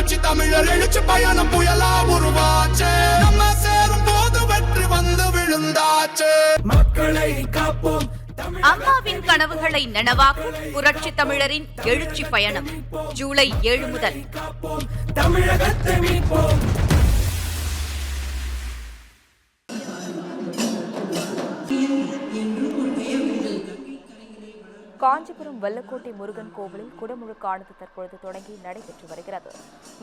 புரட்சி தமிழர் எழுச்சி பயணம் புயலா உருவாச்சு. நம்ம சேரும் போது வெற்றி வந்து விழுந்தாச்சு. மக்களை காப்போம். அம்மாவின் கனவுகளை நனவாக்கும் புரட்சி தமிழரின் எழுச்சி பயணம் ஜூலை 7 முதல். தமிழகத்தை மீட்போம். காஞ்சிபுரம் வெள்ளக்கோட்டை முருகன் கோவிலில் குடமுழுக்கானது தற்பொழுது தொடங்கி நடைபெற்று வருகிறது.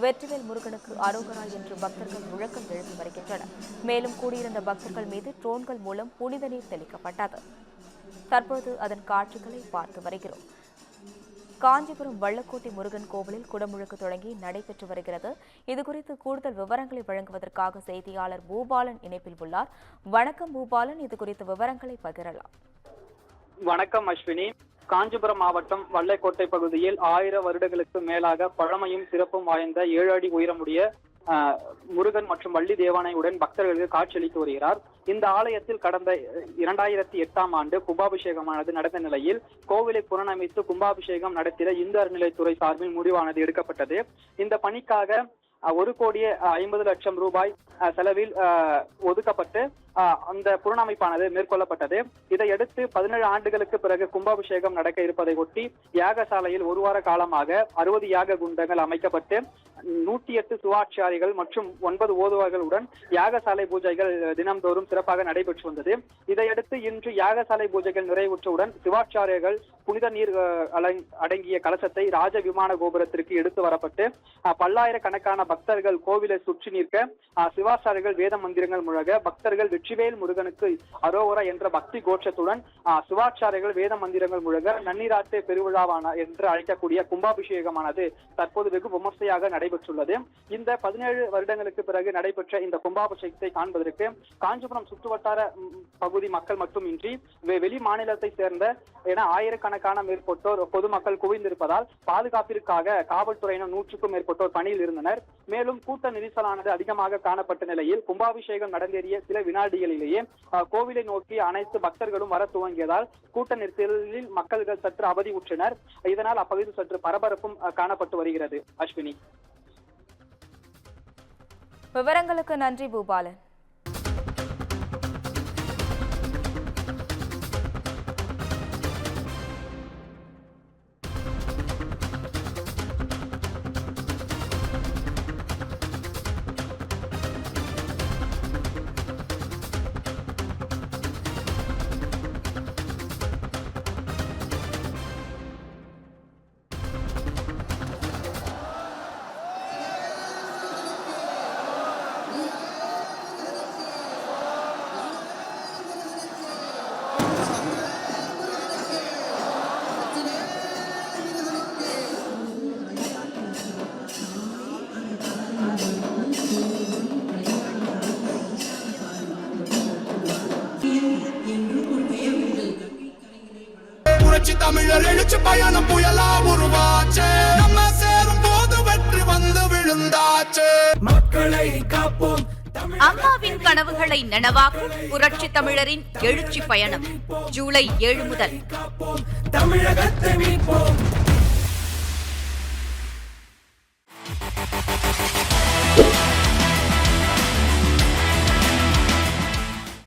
வெற்றிவேல் முருகனுக்கு அரோகரா என்று பக்தர்கள் முழக்கம் எழுப்பி வருகின்றனர். மேலும் கூடியிருந்த பக்தர்கள் மீது ட்ரோன்கள் மூலம் புனித நீர் தெளிக்கப்பட்டது. தற்போது அதன் காட்சிகளை பார்த்து வருகிறோம். காஞ்சிபுரம் வெள்ளக்கோட்டை முருகன் கோவிலில் குடமுழுக்கு தொடங்கி நடைபெற்று வருகிறது. இதுகுறித்து கூடுதல் விவரங்களை வழங்குவதற்காக செய்தியாளர் பூபாலன் இணைப்பில் உள்ளார். வணக்கம் பூபாலன், இதுகுறித்த விவரங்களை பகிரலாம். வணக்கம் அஸ்வினி. காஞ்சிபுரம் மாவட்டம் வல்லைக்கோட்டை பகுதியில் 1000 வருடங்களுக்கு மேலாக பழமையும் சிறப்பும் வாய்ந்த 7 அடி உயரமுடைய முருகன் மற்றும் வள்ளி தேவானையுடன் பக்தர்களுக்கு காட்சியளித்து வருகிறார். இந்த ஆலயத்தில் கடந்த 2008ஆம் ஆண்டு கும்பாபிஷேகமானது நடந்த நிலையில் கோவிலை புனரமைத்து கும்பாபிஷேகம் நடத்திட இந்து அறநிலையத்துறை சார்பில் முடிவானது எடுக்கப்பட்டது. இந்த பணிக்காக 1,50,00,000 ரூபாய் செலவில் ஒதுக்கப்பட்டு அந்த புனரமைப்பானது மேற்கொள்ளப்பட்டது. இதையடுத்து 17 ஆண்டுகளுக்கு பிறகு கும்பாபிஷேகம் நடக்க இருப்பதை ஒட்டி யாகசாலையில் 1 வார காலமாக 60 யாக குண்டங்கள் அமைக்கப்பட்டு 108 சுவாட்சியாரிகள் மற்றும் 9 ஓதுவார்களுடன் யாகசாலை பூஜைகள் தினம்தோறும் சிறப்பாக நடைபெற்று வந்தது. இதையடுத்து இன்று யாகசாலை பூஜைகள் நிறைவுற்றவுடன் சிவாச்சாரியர்கள் புனித நீர் அடங்கிய கலசத்தை ராஜ விமான கோபுரத்திற்கு எடுத்து வரப்பட்டு பல்லாயிரக்கணக்கான பக்தர்கள் கோவிலை சுற்றி நிற்க சிவாச்சாரியர்கள் வேத மந்திரங்கள் முழங்க பக்தர்கள் வெற்றிவேல் முருகனுக்கு அரோகரா என்ற பக்தி கோஷத்துடன் சிவாச்சாரியர்கள் வேத மந்திரங்கள் முழங்க நன்னீராட்டு பெருவிழாவான என்று அழைக்கக்கூடிய கும்பாபிஷேகமானது தற்போது வெகு விமர்சையாக நடைபெற்றுள்ளது. இந்த 17 வருடங்களுக்கு பிறகு நடைபெற்ற இந்த கும்பாபிஷேகத்தை காண்பதற்கு காஞ்சிபுரம் சுற்றுவட்டார பகுதி மக்கள் மட்டுமின்றி வெளி மாநிலத்தை சேர்ந்த என ஆயிரக்கணக்கான மேற்பட்டோர் பொதுமக்கள் குவிந்திருப்பதால் பாதுகாப்பிற்காக காவல்துறையினர் 100க்கும் மேற்பட்டோர் பணியில் இருந்தனர். மேலும் கூட்ட நெரிசலானது அதிகமாக காணப்பட்ட நிலையில் கும்பாபிஷேகம் நடந்தேறிய சில வினாடிகளிலேயே கோவிலை நோக்கி அனைத்து பக்தர்களும் வர துவங்கியதால் கூட்ட நெரிசலில் மக்கள்கள் சற்று அவதி உற்றனர். இதனால் அப்பகுதி சற்று பரபரப்பும் காணப்பட்டு வருகிறது. அஸ்வினி, விவரங்களுக்கு நன்றி பூபாலன். தமிழர் எழுச்சி பயணம் புயலா உருவாச்சு. நம்ம சேரும் போது வெற்றி வந்து விழுந்தாச்சு. மக்களை காப்போம். அம்மாவின் கனவுகளை நனவாக்கும் புரட்சி தமிழரின் எழுச்சி பயணம் ஜூலை 7 முதல். தமிழகத்தை மீட்போம்.